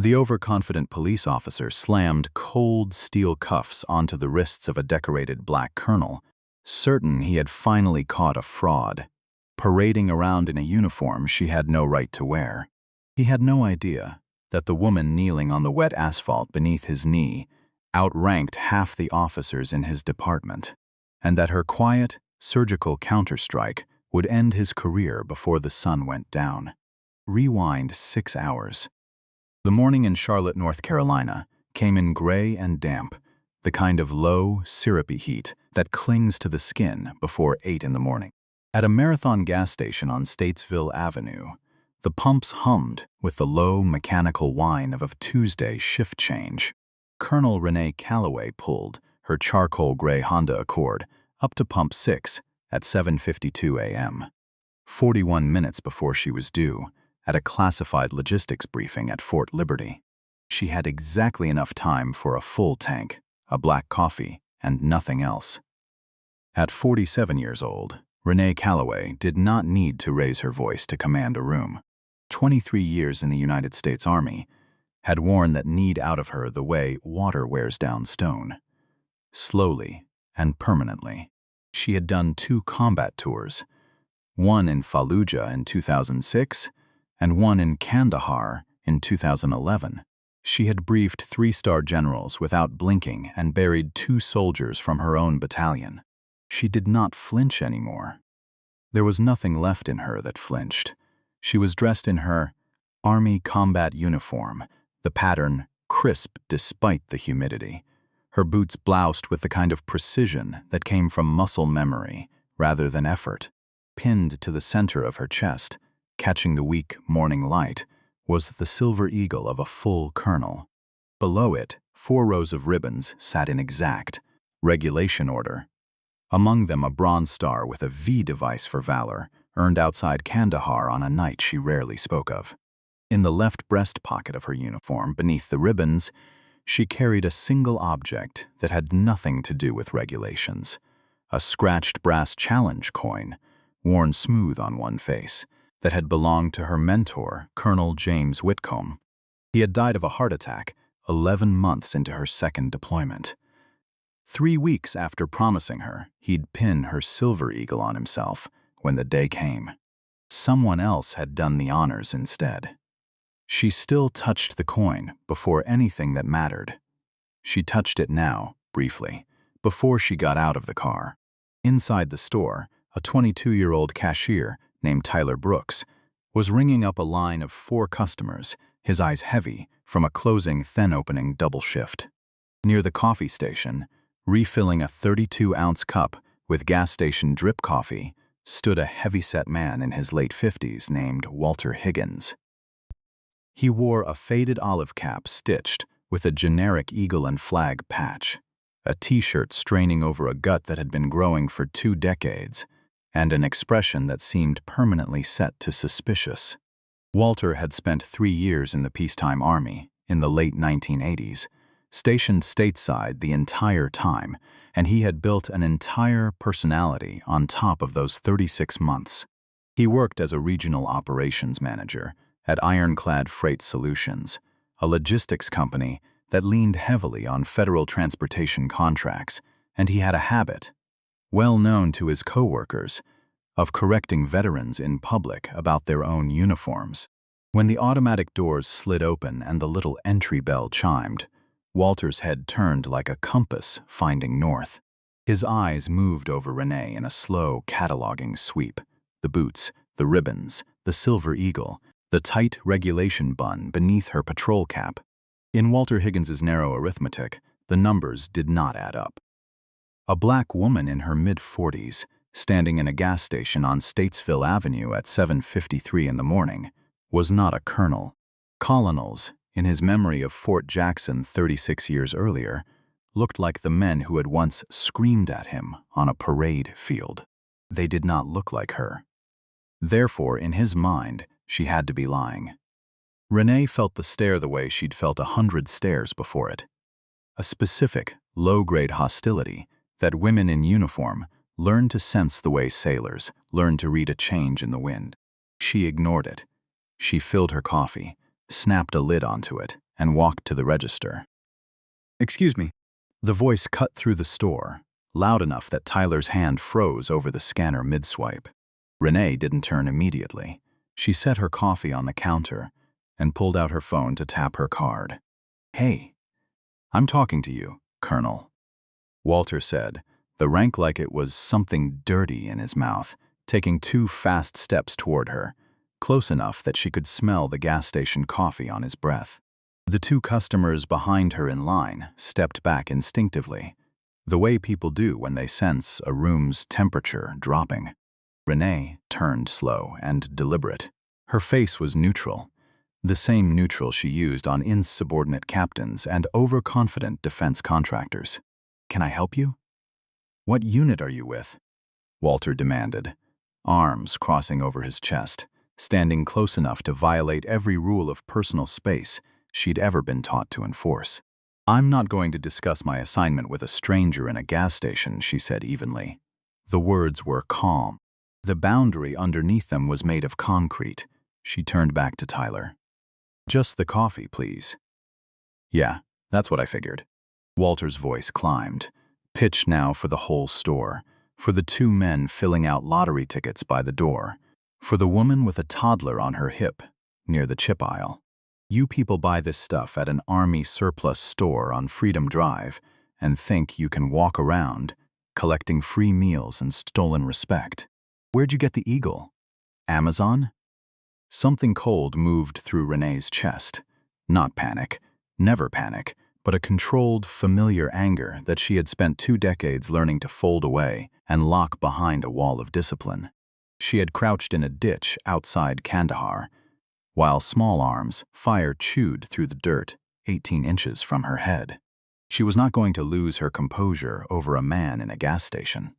The overconfident police officer slammed cold steel cuffs onto the wrists of a decorated black colonel, certain he had finally caught a fraud, parading around in a uniform she had no right to wear. He had no idea that the woman kneeling on the wet asphalt beneath his knee outranked half the officers in his department, and that her quiet, surgical counterstrike would end his career before the sun went down. Rewind 6 hours. The morning in Charlotte, North Carolina, came in gray and damp, the kind of low, syrupy heat that clings to the skin before 8 in the morning. At a Marathon gas station on Statesville Avenue, the pumps hummed with the low, mechanical whine of a Tuesday shift change. Colonel Renee Callaway pulled her charcoal gray Honda Accord up to pump 6 at 7:52 a.m., 41 minutes before she was due, at a classified logistics briefing at Fort Liberty. She had exactly enough time for a full tank, a black coffee, and nothing else. At 47 years old, Renee Callaway did not need to raise her voice to command a room. 23 years in the United States Army had worn that need out of her the way water wears down stone. Slowly and permanently. She had done 2 combat tours, one in Fallujah in 2006 and one in Kandahar in 2011. She had briefed 3-star generals without blinking and buried 2 soldiers from her own battalion. She did not flinch anymore. There was nothing left in her that flinched. She was dressed in her Army combat uniform, the pattern crisp despite the humidity. Her boots bloused with the kind of precision that came from muscle memory rather than effort. Pinned to the center of her chest, catching the weak morning light, was the silver eagle of a full colonel. Below it, 4 rows of ribbons sat in exact regulation order. Among them a bronze star with a V device for valor, earned outside Kandahar on a night she rarely spoke of. In the left breast pocket of her uniform, beneath the ribbons, she carried a single object that had nothing to do with regulations. A scratched brass challenge coin, worn smooth on one face, that had belonged to her mentor, Colonel James Whitcomb. He had died of a heart attack 11 months into her second deployment. 3 weeks after promising her he'd pin her silver eagle on himself when the day came. Someone else had done the honors instead. She still touched the coin before anything that mattered. She touched it now, briefly, before she got out of the car. Inside the store, a 22-year-old cashier named Tyler Brooks was ringing up a line of 4 customers, his eyes heavy from a closing, then-opening double shift. Near the coffee station, refilling a 32-ounce cup with gas station drip coffee, stood a heavy-set man in his late 50s named Walter Higgins. He wore a faded olive cap stitched with a generic eagle and flag patch, a t-shirt straining over a gut that had been growing for 2 decades, and an expression that seemed permanently set to suspicious. Walter had spent 3 years in the peacetime army in the late 1980s, stationed stateside the entire time, and he had built an entire personality on top of those 36 months. He worked as a regional operations manager at Ironclad Freight Solutions, a logistics company that leaned heavily on federal transportation contracts, and he had a habit, well known to his coworkers, of correcting veterans in public about their own uniforms. When the automatic doors slid open and the little entry bell chimed, Walter's head turned like a compass finding north. His eyes moved over Renee in a slow, cataloging sweep. The boots, the ribbons, the silver eagle, the tight regulation bun beneath her patrol cap. In Walter Higgins's narrow arithmetic, the numbers did not add up. A black woman in her mid-40s, standing in a gas station on Statesville Avenue at 7:53 in the morning, was not a colonel. Colonels, in his memory of Fort Jackson 36 years earlier, looked like the men who had once screamed at him on a parade field. They did not look like her. Therefore, in his mind, she had to be lying. Renee felt the stare the way she'd felt 100 stares before it. A specific, low-grade hostility that women in uniform learn to sense the way sailors learn to read a change in the wind. She ignored it. She filled her coffee, snapped a lid onto it, and walked to the register. Excuse me. The voice cut through the store, loud enough that Tyler's hand froze over the scanner mid-swipe. Renee didn't turn immediately. She set her coffee on the counter and pulled out her phone to tap her card. "Hey, I'm talking to you, Colonel," Walter said, the rank like it was something dirty in his mouth, taking 2 fast steps toward her, close enough that she could smell the gas station coffee on his breath. The 2 customers behind her in line stepped back instinctively, the way people do when they sense a room's temperature dropping. Renee turned slow and deliberate. Her face was neutral, the same neutral she used on insubordinate captains and overconfident defense contractors. "Can I help you?" "What unit are you with?" Walter demanded, arms crossing over his chest, standing close enough to violate every rule of personal space she'd ever been taught to enforce. "I'm not going to discuss my assignment with a stranger in a gas station," she said evenly. The words were calm. The boundary underneath them was made of concrete. She turned back to Tyler. "Just the coffee, please." "Yeah, that's what I figured." Walter's voice climbed, pitched now for the whole store, for the 2 men filling out lottery tickets by the door, for the woman with a toddler on her hip near the chip aisle. "You people buy this stuff at an Army surplus store on Freedom Drive and think you can walk around collecting free meals and stolen respect. Where'd you get the eagle? Amazon?" Something cold moved through Renee's chest. Not panic, never panic, but a controlled, familiar anger that she had spent 2 decades learning to fold away and lock behind a wall of discipline. She had crouched in a ditch outside Kandahar, while small arms fire chewed through the dirt 18 inches from her head. She was not going to lose her composure over a man in a gas station.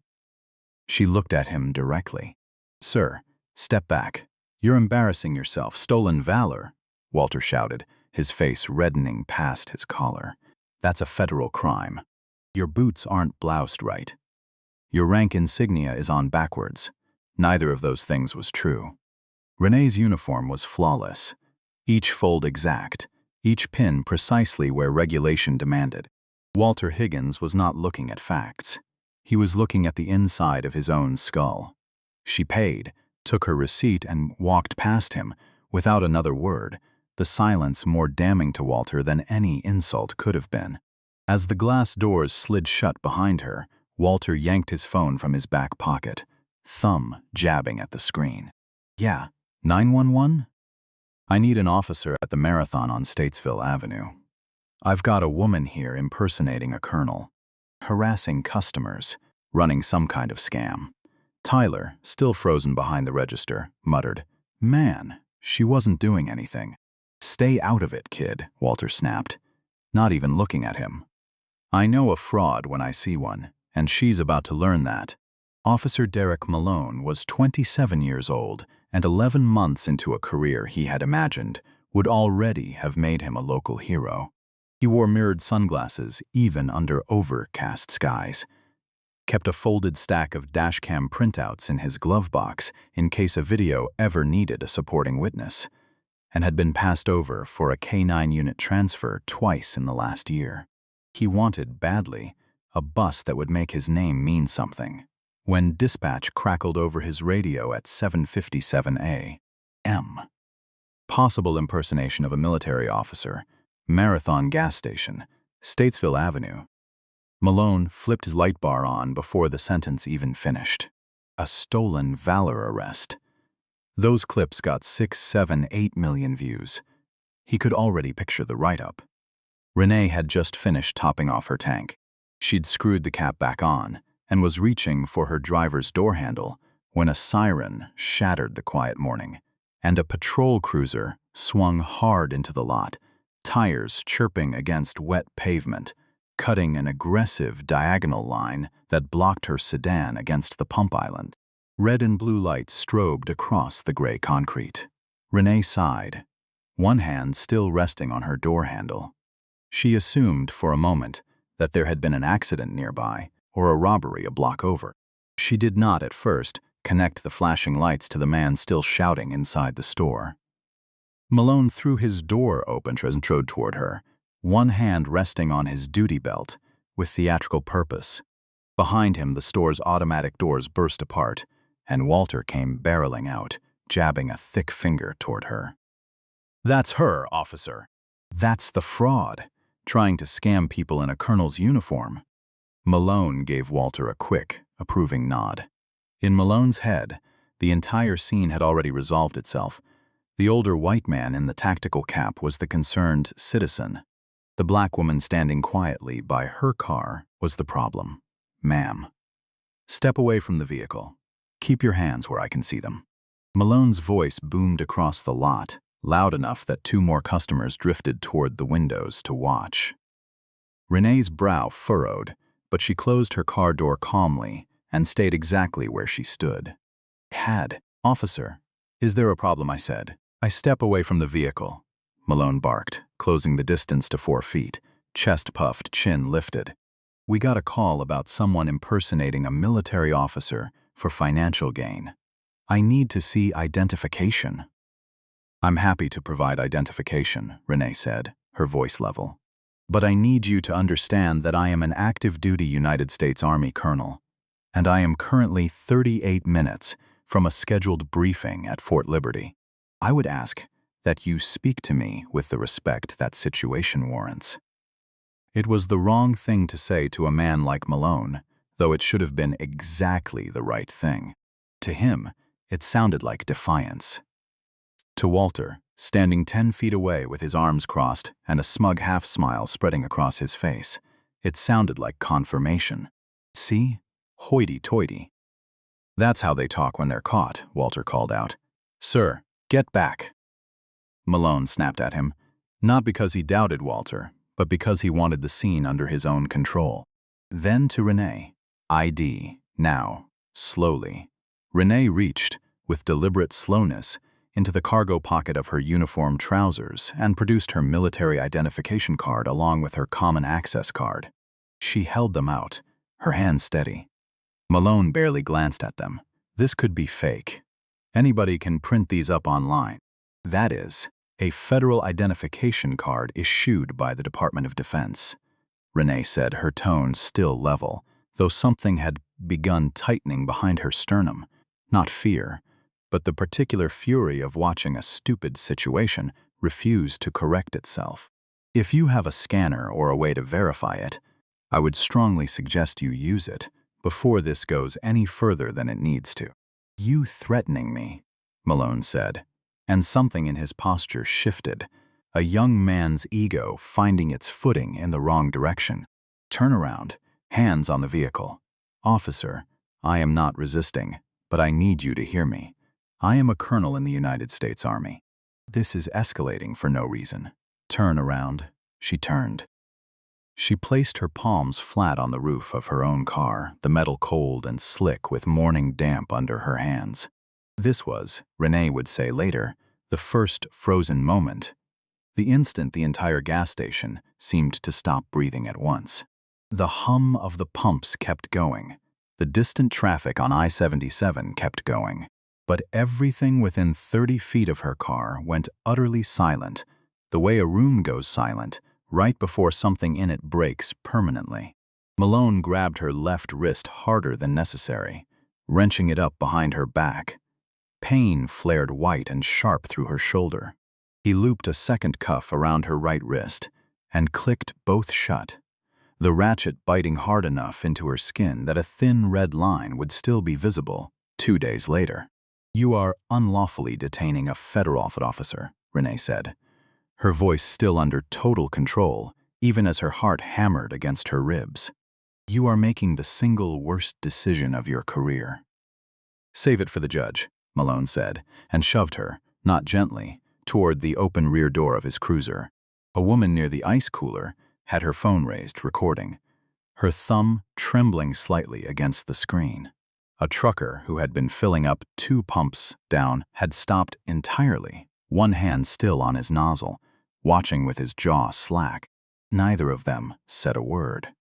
She looked at him directly. "Sir, step back. You're embarrassing yourself. Stolen valor," Walter shouted, his face reddening past his collar. "That's a federal crime. Your boots aren't bloused right. Your rank insignia is on backwards." Neither of those things was true. Renee's uniform was flawless, each fold exact, each pin precisely where regulation demanded. Walter Higgins was not looking at facts. He was looking at the inside of his own skull. She paid, took her receipt, and walked past him, without another word, the silence more damning to Walter than any insult could have been. As the glass doors slid shut behind her, Walter yanked his phone from his back pocket, thumb jabbing at the screen. "Yeah, 911? I need an officer at the Marathon on Statesville Avenue. I've got a woman here impersonating a colonel, harassing customers, running some kind of scam." Tyler, still frozen behind the register, muttered, "Man, she wasn't doing anything." "Stay out of it, kid," Walter snapped, not even looking at him. "I know a fraud when I see one, and she's about to learn that." Officer Derek Malone was 27 years old, and 11 months into a career he had imagined would already have made him a local hero. He wore mirrored sunglasses even under overcast skies, kept a folded stack of dashcam printouts in his glove box in case a video ever needed a supporting witness, and had been passed over for a K-9 unit transfer twice in the last year. He wanted badly a bus that would make his name mean something. When dispatch crackled over his radio at 7:57 a.m. Possible impersonation of a military officer, Marathon gas station, Statesville Avenue. Malone flipped his light bar on before the sentence even finished. A stolen valor arrest. Those clips got 6, 7, 8 million views. He could already picture the write-up. Renee had just finished topping off her tank. She'd screwed the cap back on and was reaching for her driver's door handle when a siren shattered the quiet morning, and a patrol cruiser swung hard into the lot, tires chirping against wet pavement, cutting an aggressive diagonal line that blocked her sedan against the pump island. Red and blue lights strobed across the gray concrete. Renee sighed, one hand still resting on her door handle. She assumed for a moment that there had been an accident nearby or a robbery a block over. She did not, at first, connect the flashing lights to the man still shouting inside the store. Malone threw his door open and strode toward her, one hand resting on his duty belt, with theatrical purpose. Behind him, the store's automatic doors burst apart, and Walter came barreling out, jabbing a thick finger toward her. "That's her, officer. That's the fraud, trying to scam people in a colonel's uniform." Malone gave Walter a quick, approving nod. In Malone's head, the entire scene had already resolved itself. The older white man in the tactical cap was the concerned citizen. The black woman standing quietly by her car was the problem. "Ma'am, step away from the vehicle. Keep your hands where I can see them." Malone's voice boomed across the lot, loud enough that two more customers drifted toward the windows to watch. Renee's brow furrowed, but she closed her car door calmly and stayed exactly where she stood. "Officer, is there a problem?" I said. "I step away from the vehicle," Malone barked, closing the distance to 4 feet, chest puffed, chin lifted. "We got a call about someone impersonating a military officer for financial gain. I need to see identification." "I'm happy to provide identification," Renee said, her voice level. "But I need you to understand that I am an active-duty United States Army colonel, and I am currently 38 minutes from a scheduled briefing at Fort Liberty. I would ask that you speak to me with the respect that situation warrants." It was the wrong thing to say to a man like Malone, though it should have been exactly the right thing. To him, it sounded like defiance. To Walter, standing 10 feet away with his arms crossed and a smug half-smile spreading across his face, it sounded like confirmation. "See? Hoity-toity." "That's how they talk when they're caught," Walter called out. "Sir, get back." Malone snapped at him, not because he doubted Walter, but because he wanted the scene under his own control. Then to Renee. "ID, now," slowly. Renee reached, with deliberate slowness, into the cargo pocket of her uniform trousers and produced her military identification card along with her common access card. She held them out, her hands steady. Malone barely glanced at them. This could be fake. Anybody can print these up online. That is, a federal identification card issued by the Department of Defense. Renee said, her tone still level, though something had begun tightening behind her sternum. Not fear, but the particular fury of watching a stupid situation refuse to correct itself. "If you have a scanner or a way to verify it, I would strongly suggest you use it before this goes any further than it needs to." "You threatening me?" Malone said, and something in his posture shifted, a young man's ego finding its footing in the wrong direction. "Turn around, hands on the vehicle." "Officer, I am not resisting, but I need you to hear me. I am a colonel in the United States Army. This is escalating for no reason. Turn around." She turned. She placed her palms flat on the roof of her own car, the metal cold and slick with morning damp under her hands. This was, Renee would say later, the first frozen moment. The instant the entire gas station seemed to stop breathing at once. The hum of the pumps kept going. The distant traffic on I-77 kept going. But everything within 30 feet of her car went utterly silent, the way a room goes silent right before something in it breaks permanently. Malone grabbed her left wrist harder than necessary, wrenching it up behind her back. Pain flared white and sharp through her shoulder. He looped a second cuff around her right wrist and clicked both shut, the ratchet biting hard enough into her skin that a thin red line would still be visible 2 days later. "You are unlawfully detaining a federal officer," Renee said, her voice still under total control, even as her heart hammered against her ribs. "You are making the single worst decision of your career." "Save it for the judge," Malone said, and shoved her, not gently, toward the open rear door of his cruiser. A woman near the ice cooler had her phone raised, recording, her thumb trembling slightly against the screen. A trucker who had been filling up 2 pumps down had stopped entirely, one hand still on his nozzle, watching with his jaw slack. Neither of them said a word.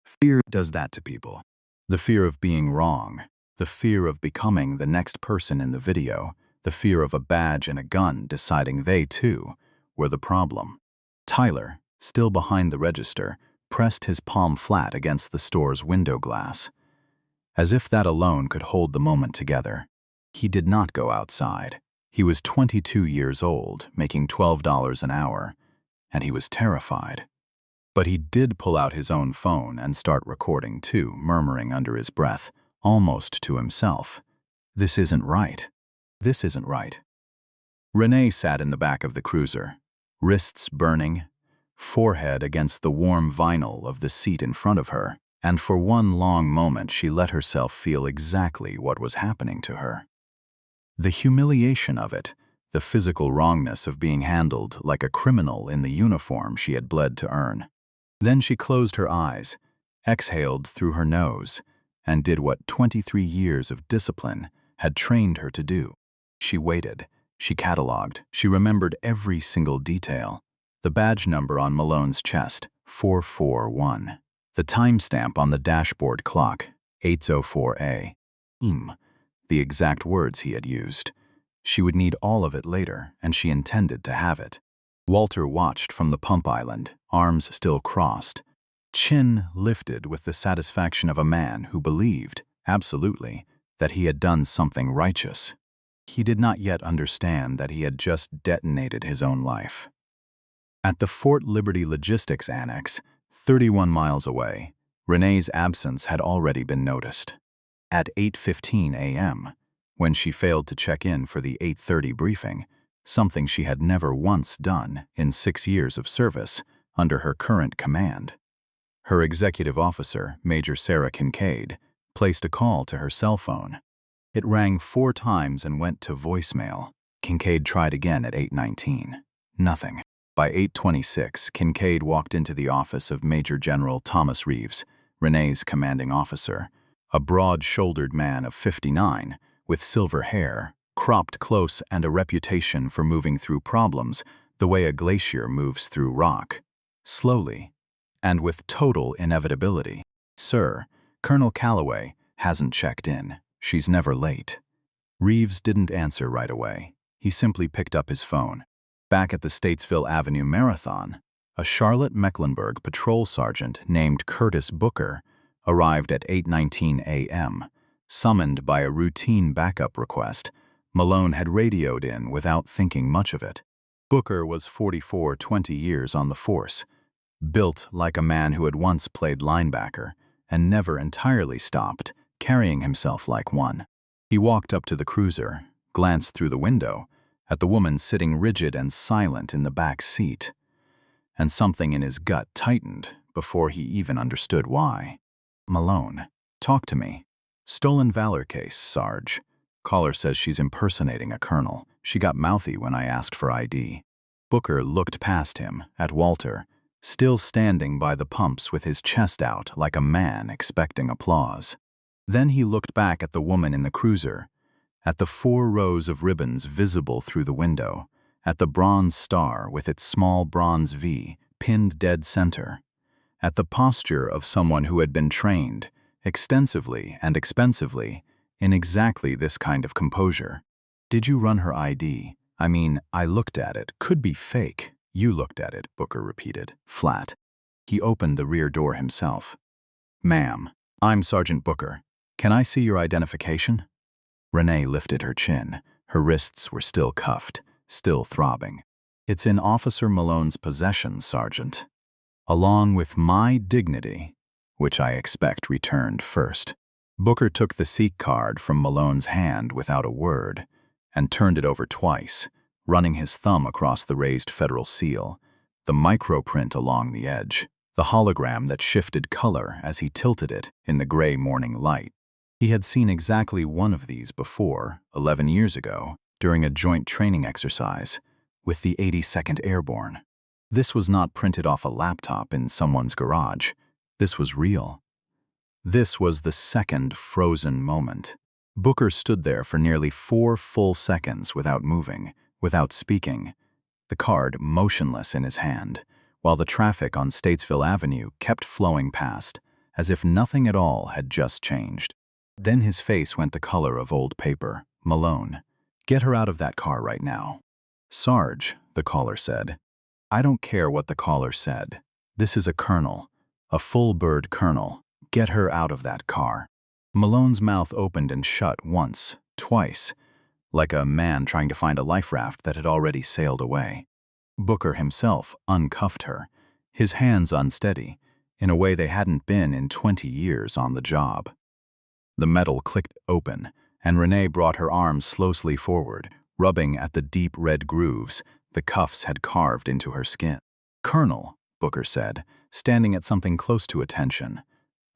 Fear does that to people. The fear of being wrong, the fear of becoming the next person in the video, the fear of a badge and a gun deciding they, too, were the problem. Tyler, still behind the register, pressed his palm flat against the store's window glass. As if that alone could hold the moment together. He did not go outside. He was 22 years old, making $12 an hour, and he was terrified. But he did pull out his own phone and start recording too, murmuring under his breath, almost to himself, "This isn't right. This isn't right." Renee sat in the back of the cruiser, wrists burning, forehead against the warm vinyl of the seat in front of her, and for one long moment she let herself feel exactly what was happening to her. The humiliation of it, the physical wrongness of being handled like a criminal in the uniform she had bled to earn. Then she closed her eyes, exhaled through her nose, and did what 23 years of discipline had trained her to do. She waited, she catalogued, she remembered every single detail. The badge number on Malone's chest, 441. The timestamp on the dashboard clock, 8:04 a.m. The exact words he had used. She would need all of it later, and she intended to have it. Walter watched from the pump island, arms still crossed, chin lifted with the satisfaction of a man who believed, absolutely, that he had done something righteous. He did not yet understand that he had just detonated his own life. At the Fort Liberty Logistics Annex, 31 miles away, Renee's absence had already been noticed. At 8:15 a.m., when she failed to check in for the 8:30 briefing, something she had never once done in 6 years of service under her current command. Her executive officer, Major Sarah Kincaid, placed a call to her cell phone. It rang 4 times and went to voicemail. Kincaid tried again at 8:19. Nothing. By 8:26, Kincaid walked into the office of Major General Thomas Reeves, Renee's commanding officer, a broad-shouldered man of 59, with silver hair, cropped close and a reputation for moving through problems the way a glacier moves through rock. Slowly, and with total inevitability. "Sir, Colonel Callaway hasn't checked in. She's never late." Reeves didn't answer right away. He simply picked up his phone. Back at the Statesville Avenue Marathon, a Charlotte Mecklenburg patrol sergeant named Curtis Booker arrived at 8:19 a.m., summoned by a routine backup request. Malone had radioed in without thinking much of it. Booker was 44, 20 years on the force, built like a man who had once played linebacker and never entirely stopped carrying himself like one. He walked up to the cruiser, glanced through the window at the woman sitting rigid and silent in the back seat, and something in his gut tightened before he even understood why. "Malone, talk to me." "Stolen valor case, Sarge. Caller says she's impersonating a colonel. She got mouthy when I asked for ID." Booker looked past him, at Walter, still standing by the pumps with his chest out like a man expecting applause. Then he looked back at the woman in the cruiser, at the 4 rows of ribbons visible through the window, at the bronze star with its small bronze V pinned dead center, at the posture of someone who had been trained, extensively and expensively, in exactly this kind of composure. "Did you run her ID? I mean, I looked at it. Could be fake." "You looked at it," Booker repeated, flat. He opened the rear door himself. "Ma'am, I'm Sergeant Booker. Can I see your identification?" Renee lifted her chin. Her wrists were still cuffed, still throbbing. "It's in Officer Malone's possession, Sergeant. Along with my dignity, which I expect returned first." Booker took the seek card from Malone's hand without a word and turned it over twice, running his thumb across the raised federal seal, the microprint along the edge, the hologram that shifted color as he tilted it in the gray morning light. He had seen exactly one of these before, 11 years ago, during a joint training exercise with the 82nd Airborne. This was not printed off a laptop in someone's garage. This was real. This was the second frozen moment. Booker stood there for nearly 4 full seconds without moving, without speaking, the card motionless in his hand, while the traffic on Statesville Avenue kept flowing past, as if nothing at all had just changed. Then his face went the color of old paper. "Malone, Get her out of that car right now. Sarge, the caller said. I don't care what the caller said. This is a colonel, a full-bird colonel. Get her out of that car. Malone's mouth opened and shut once, twice, like a man trying to find a life raft that had already sailed away. Booker himself uncuffed her, his hands unsteady, in a way they hadn't been in 20 years on the job. The metal clicked open, and Renee brought her arms slowly forward, rubbing at the deep red grooves the cuffs had carved into her skin. Colonel, Booker said, standing at something close to attention,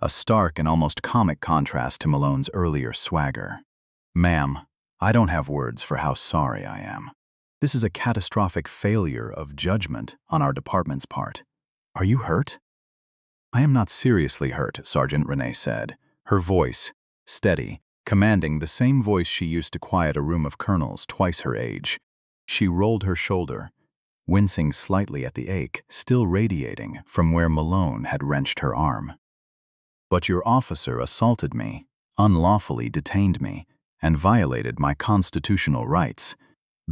a stark and almost comic contrast to Malone's earlier swagger. Ma'am, I don't have words for how sorry I am. This is a catastrophic failure of judgment on our department's part. Are you hurt? I am not seriously hurt, Sergeant Renee said, her voice, steady, commanding the same voice she used to quiet a room of colonels twice her age. She rolled her shoulder, wincing slightly at the ache still radiating from where Malone had wrenched her arm. But your officer assaulted me, unlawfully detained me, and violated my constitutional rights,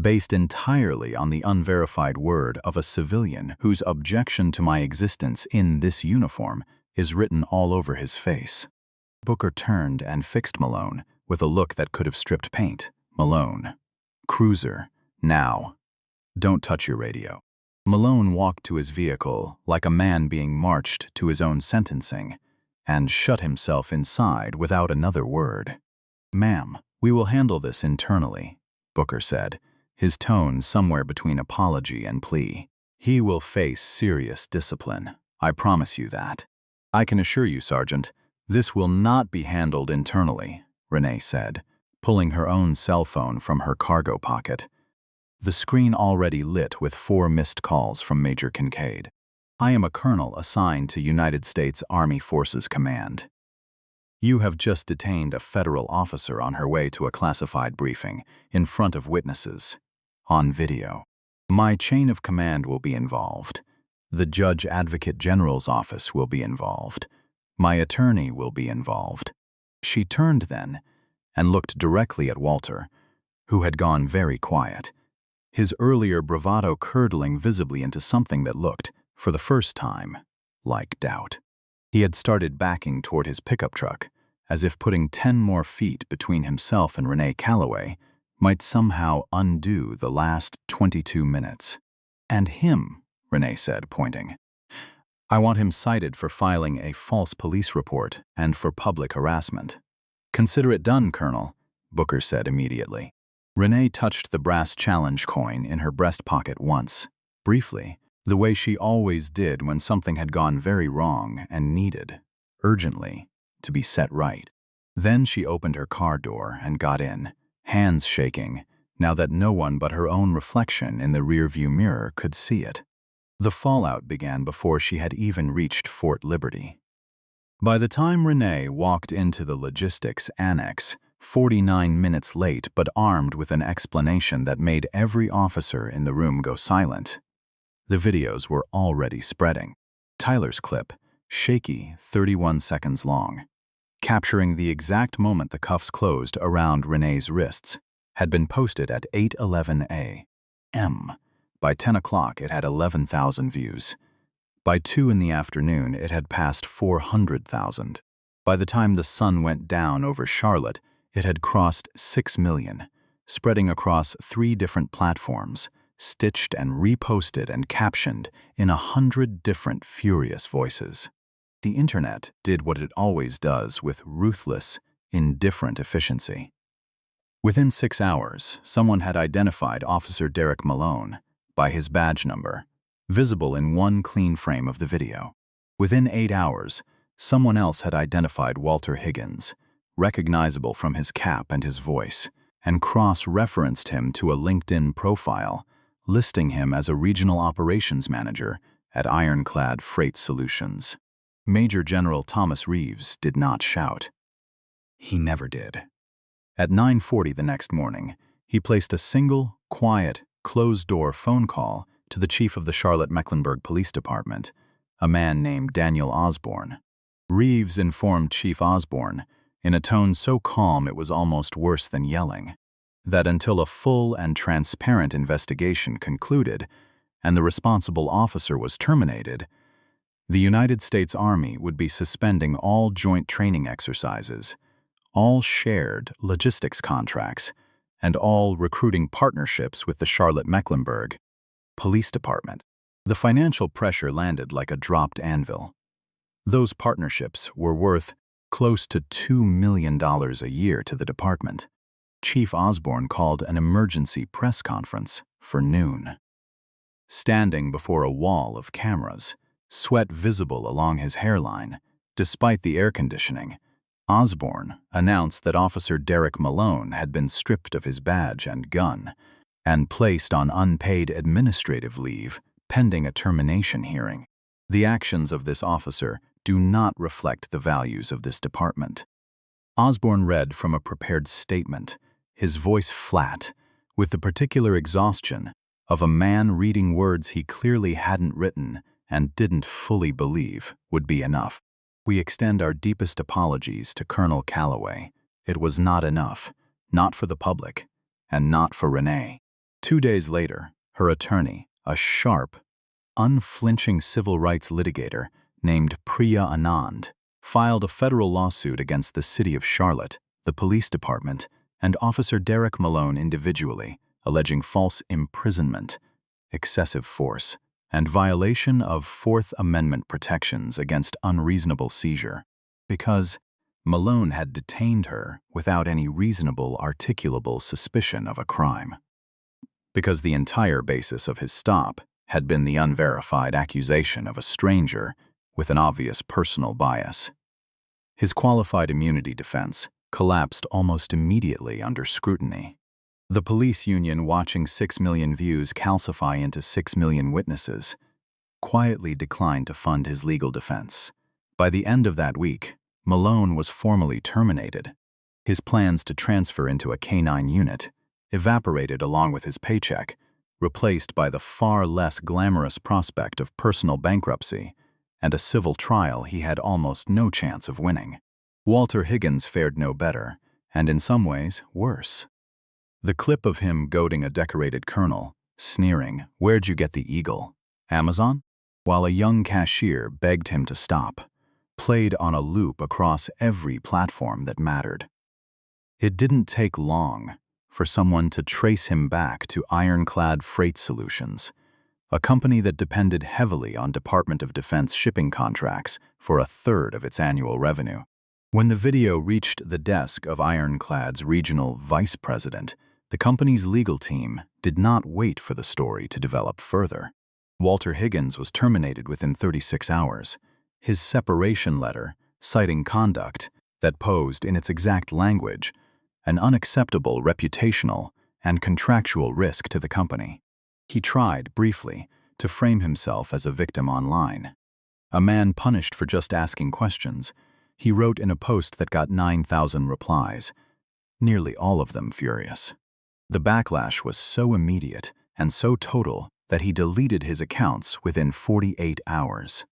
based entirely on the unverified word of a civilian whose objection to my existence in this uniform is written all over his face. Booker turned and fixed Malone with a look that could have stripped paint. Malone. Cruiser. Now. Don't touch your radio. Malone walked to his vehicle like a man being marched to his own sentencing, and shut himself inside without another word. Ma'am, we will handle this internally, Booker said, his tone somewhere between apology and plea. He will face serious discipline. I promise you that. I can assure you, Sergeant, this will not be handled internally, Renee said, pulling her own cell phone from her cargo pocket. The screen already lit with 4 missed calls from Major Kincaid. I am a colonel assigned to United States Army Forces Command. You have just detained a federal officer on her way to a classified briefing in front of witnesses, on video. My chain of command will be involved. The Judge Advocate General's office will be involved. My attorney will be involved. She turned then and looked directly at Walter, who had gone very quiet, his earlier bravado curdling visibly into something that looked, for the first time, like doubt. He had started backing toward his pickup truck, as if putting 10 more feet between himself and Renee Callaway might somehow undo the last 22 minutes. And him, Renee said, pointing. I want him cited for filing a false police report and for public harassment. Consider it done, Colonel, Booker said immediately. Renee touched the brass challenge coin in her breast pocket once, briefly, the way she always did when something had gone very wrong and needed, urgently, to be set right. Then she opened her car door and got in, hands shaking, now that no one but her own reflection in the rearview mirror could see it. The fallout began before she had even reached Fort Liberty. By the time Renee walked into the logistics annex, 49 minutes late but armed with an explanation that made every officer in the room go silent, the videos were already spreading. Tyler's clip, shaky 31 seconds long, capturing the exact moment the cuffs closed around Renee's wrists, had been posted at 8:11 a.m. By 10 o'clock, it had 11,000 views. By 2 in the afternoon, it had passed 400,000. By the time the sun went down over Charlotte, it had crossed 6 million, spreading across 3 different platforms, stitched and reposted and captioned in 100 different furious voices. The internet did what it always does with ruthless, indifferent efficiency. Within 6 hours, someone had identified Officer Derek Malone by his badge number, visible in one clean frame of the video. Within 8 hours, someone else had identified Walter Higgins, recognizable from his cap and his voice, and cross-referenced him to a LinkedIn profile, listing him as a regional operations manager at Ironclad Freight Solutions. Major General Thomas Reeves did not shout. He never did. At 9:40 the next morning, he placed a single, quiet, closed-door phone call to the chief of the Charlotte-Mecklenburg Police Department, a man named Daniel Osborne. Reeves informed Chief Osborne, in a tone so calm it was almost worse than yelling, that until a full and transparent investigation concluded and the responsible officer was terminated, the United States Army would be suspending all joint training exercises, all shared logistics contracts, and all recruiting partnerships with the Charlotte-Mecklenburg Police Department. The financial pressure landed like a dropped anvil. Those partnerships were worth close to $2 million a year to the department. Chief Osborne called an emergency press conference for noon. Standing before a wall of cameras, sweat visible along his hairline, despite the air conditioning, Osborne announced that Officer Derek Malone had been stripped of his badge and gun and placed on unpaid administrative leave pending a termination hearing. The actions of this officer do not reflect the values of this department. Osborne read from a prepared statement, his voice flat, with the particular exhaustion of a man reading words he clearly hadn't written and didn't fully believe would be enough. We extend our deepest apologies to Colonel Callaway. It was not enough, not for the public, and not for Renee. 2 days later, her attorney, a sharp, unflinching civil rights litigator named Priya Anand, filed a federal lawsuit against the city of Charlotte, the police department, and Officer Derek Malone individually, alleging false imprisonment, excessive force, and violation of Fourth Amendment protections against unreasonable seizure, because Malone had detained her without any reasonable articulable suspicion of a crime. Because the entire basis of his stop had been the unverified accusation of a stranger with an obvious personal bias. His qualified immunity defense collapsed almost immediately under scrutiny. The police union, watching 6 million views calcify into 6 million witnesses, quietly declined to fund his legal defense. By the end of that week, Malone was formally terminated. His plans to transfer into a K-9 unit evaporated along with his paycheck, replaced by the far less glamorous prospect of personal bankruptcy and a civil trial he had almost no chance of winning. Walter Higgins fared no better, and in some ways, worse. The clip of him goading a decorated colonel, sneering, "Where'd you get the eagle? Amazon?" while a young cashier begged him to stop, played on a loop across every platform that mattered. It didn't take long for someone to trace him back to Ironclad Freight Solutions, a company that depended heavily on Department of Defense shipping contracts for a third of its annual revenue. When the video reached the desk of Ironclad's regional vice president, the company's legal team did not wait for the story to develop further. Walter Higgins was terminated within 36 hours. His separation letter, citing conduct that posed, in its exact language, an unacceptable reputational and contractual risk to the company. He tried, briefly, to frame himself as a victim online. A man punished for just asking questions, he wrote in a post that got 9,000 replies, nearly all of them furious. The backlash was so immediate and so total that he deleted his accounts within 48 hours.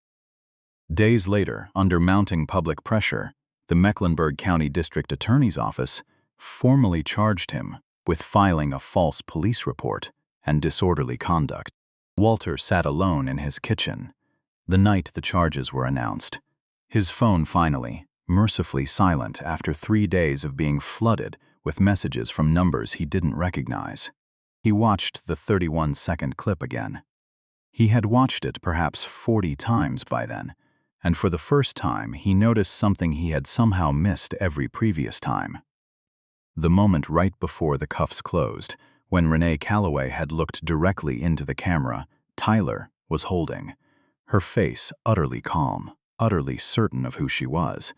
Days later, under mounting public pressure, the Mecklenburg County District Attorney's Office formally charged him with filing a false police report and disorderly conduct. Walter sat alone in his kitchen the night the charges were announced, his phone finally, mercifully silent after 3 days of being flooded with messages from numbers he didn't recognize. He watched the 31-second clip again. He had watched it perhaps 40 times by then, and for the first time he noticed something he had somehow missed every previous time. The moment right before the cuffs closed, when Renee Callaway had looked directly into the camera Tyler was holding, her face utterly calm, utterly certain of who she was,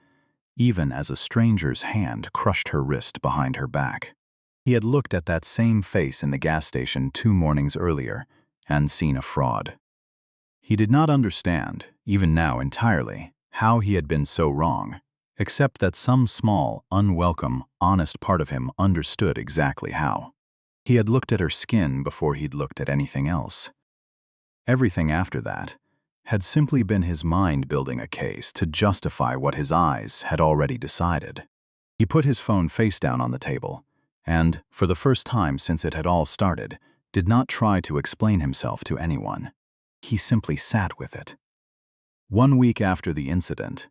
even as a stranger's hand crushed her wrist behind her back. He had looked at that same face in the gas station 2 mornings earlier and seen a fraud. He did not understand, even now entirely, how he had been so wrong, except that some small, unwelcome, honest part of him understood exactly how. He had looked at her skin before he'd looked at anything else. Everything after that had simply been his mind building a case to justify what his eyes had already decided. He put his phone face down on the table, and, for the first time since it had all started, did not try to explain himself to anyone. He simply sat with it. 1 week after the incident,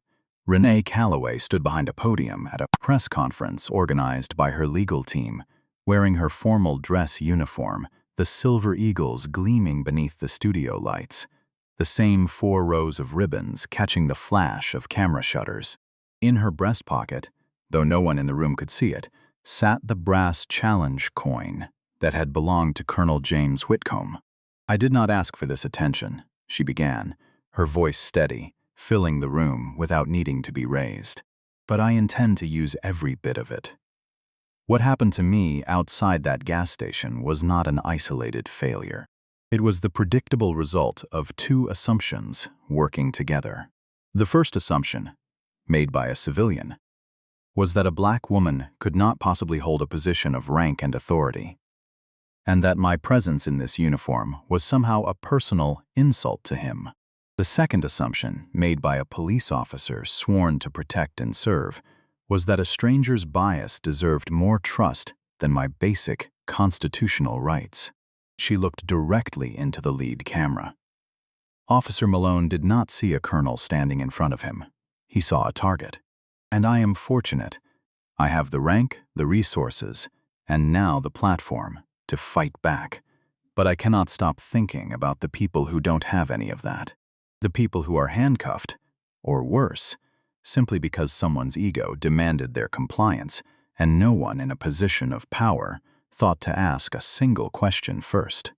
Renee Callaway stood behind a podium at a press conference organized by her legal team, wearing her formal dress uniform, the silver eagles gleaming beneath the studio lights, the same 4 rows of ribbons catching the flash of camera shutters. In her breast pocket, though no one in the room could see it, sat the brass challenge coin that had belonged to Colonel James Whitcomb. "I did not ask for this attention," she began, her voice steady, filling the room without needing to be raised. "But I intend to use every bit of it. What happened to me outside that gas station was not an isolated failure. It was the predictable result of 2 assumptions working together. The first assumption, made by a civilian, was that a black woman could not possibly hold a position of rank and authority, and that my presence in this uniform was somehow a personal insult to him. The second assumption, made by a police officer sworn to protect and serve, was that a stranger's bias deserved more trust than my basic constitutional rights." She looked directly into the lead camera. Officer Malone did not see a colonel standing in front of him. He saw a target. "And I am fortunate. I have the rank, the resources, and now the platform to fight back. But I cannot stop thinking about the people who don't have any of that. The people who are handcuffed, or worse, simply because someone's ego demanded their compliance, and no one in a position of power thought to ask a single question first.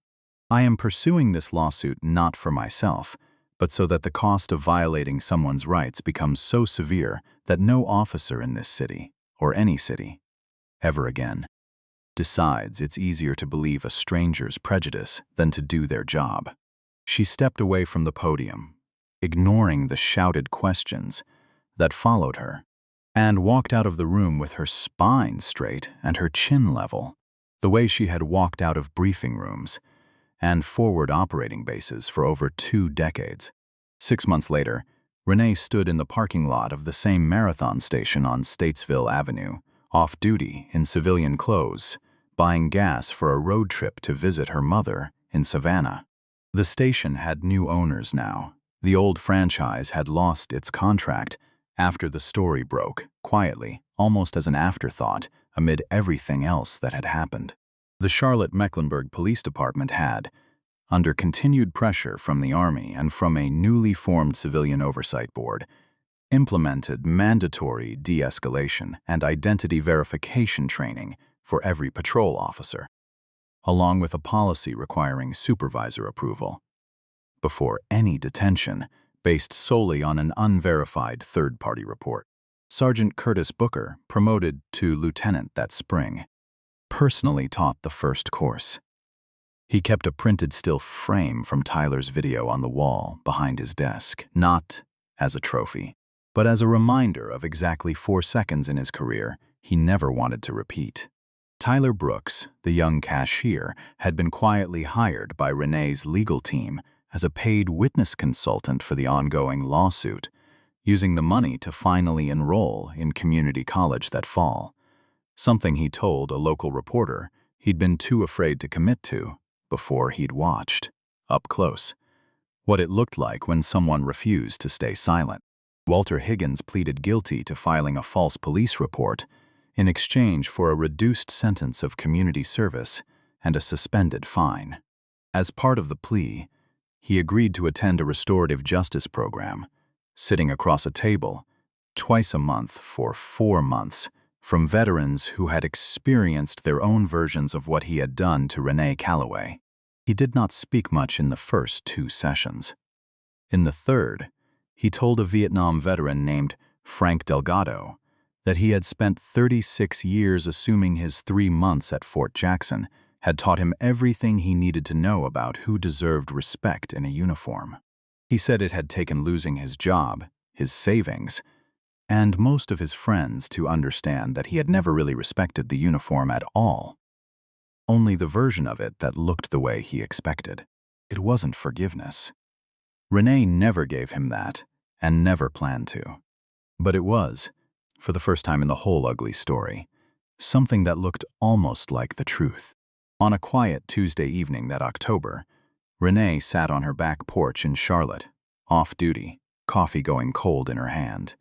I am pursuing this lawsuit not for myself, but so that the cost of violating someone's rights becomes so severe that no officer in this city, or any city, ever again, decides it's easier to believe a stranger's prejudice than to do their job." She stepped away from the podium, ignoring the shouted questions that followed her, and walked out of the room with her spine straight and her chin level, the way she had walked out of briefing rooms and forward operating bases for over 2 decades. 6 months later, Renee stood in the parking lot of the same marathon station on Statesville Avenue, off-duty in civilian clothes, buying gas for a road trip to visit her mother in Savannah. The station had new owners now. The old franchise had lost its contract after the story broke, quietly, almost as an afterthought, amid everything else that had happened. The Charlotte-Mecklenburg Police Department had, under continued pressure from the Army and from a newly formed civilian oversight board, implemented mandatory de-escalation and identity verification training for every patrol officer, along with a policy requiring supervisor approval, before any detention based solely on an unverified third-party report. Sergeant Curtis Booker, promoted to lieutenant that spring, personally taught the first course. He kept a printed still frame from Tyler's video on the wall behind his desk, not as a trophy, but as a reminder of exactly 4 seconds in his career he never wanted to repeat. Tyler Brooks, the young cashier, had been quietly hired by Renee's legal team as a paid witness consultant for the ongoing lawsuit, using the money to finally enroll in community college that fall, something he told a local reporter he'd been too afraid to commit to before he'd watched, up close, what it looked like when someone refused to stay silent. Walter Higgins pleaded guilty to filing a false police report in exchange for a reduced sentence of community service and a suspended fine. As part of the plea, he agreed to attend a restorative justice program, sitting across a table twice a month for 4 months from veterans who had experienced their own versions of what he had done to Renee Callaway. He did not speak much in the first 2 sessions. In the third, he told a Vietnam veteran named Frank Delgado that he had spent 36 years assuming his 3 months at Fort Jackson had taught him everything he needed to know about who deserved respect in a uniform. He said it had taken losing his job, his savings, and most of his friends to understand that he had never really respected the uniform at all. Only the version of it that looked the way he expected. It wasn't forgiveness. Renee never gave him that, and never planned to. But it was, for the first time in the whole ugly story, something that looked almost like the truth. On a quiet Tuesday evening that October, Renee sat on her back porch in Charlotte, off duty, coffee going cold in her hand,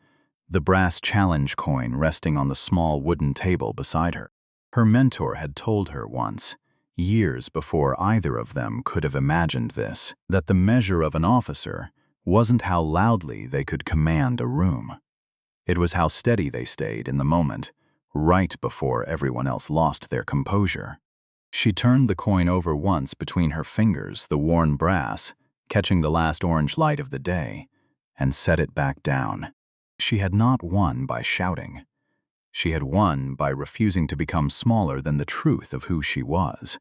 the brass challenge coin resting on the small wooden table beside her. Her mentor had told her once, years before either of them could have imagined this, that the measure of an officer wasn't how loudly they could command a room. It was how steady they stayed in the moment, right before everyone else lost their composure. She turned the coin over once between her fingers, the worn brass, catching the last orange light of the day, and set it back down. She had not won by shouting. She had won by refusing to become smaller than the truth of who she was,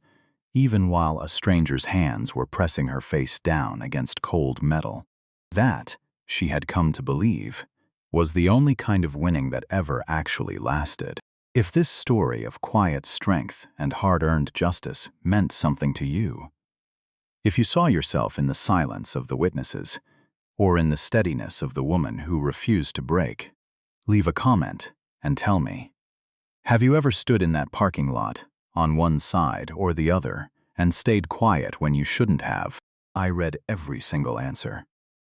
even while a stranger's hands were pressing her face down against cold metal. That, she had come to believe, was the only kind of winning that ever actually lasted. If this story of quiet strength and hard-earned justice meant something to you, if you saw yourself in the silence of the witnesses, or in the steadiness of the woman who refused to break, leave a comment and tell me. Have you ever stood in that parking lot, on one side or the other, and stayed quiet when you shouldn't have? I read every single answer.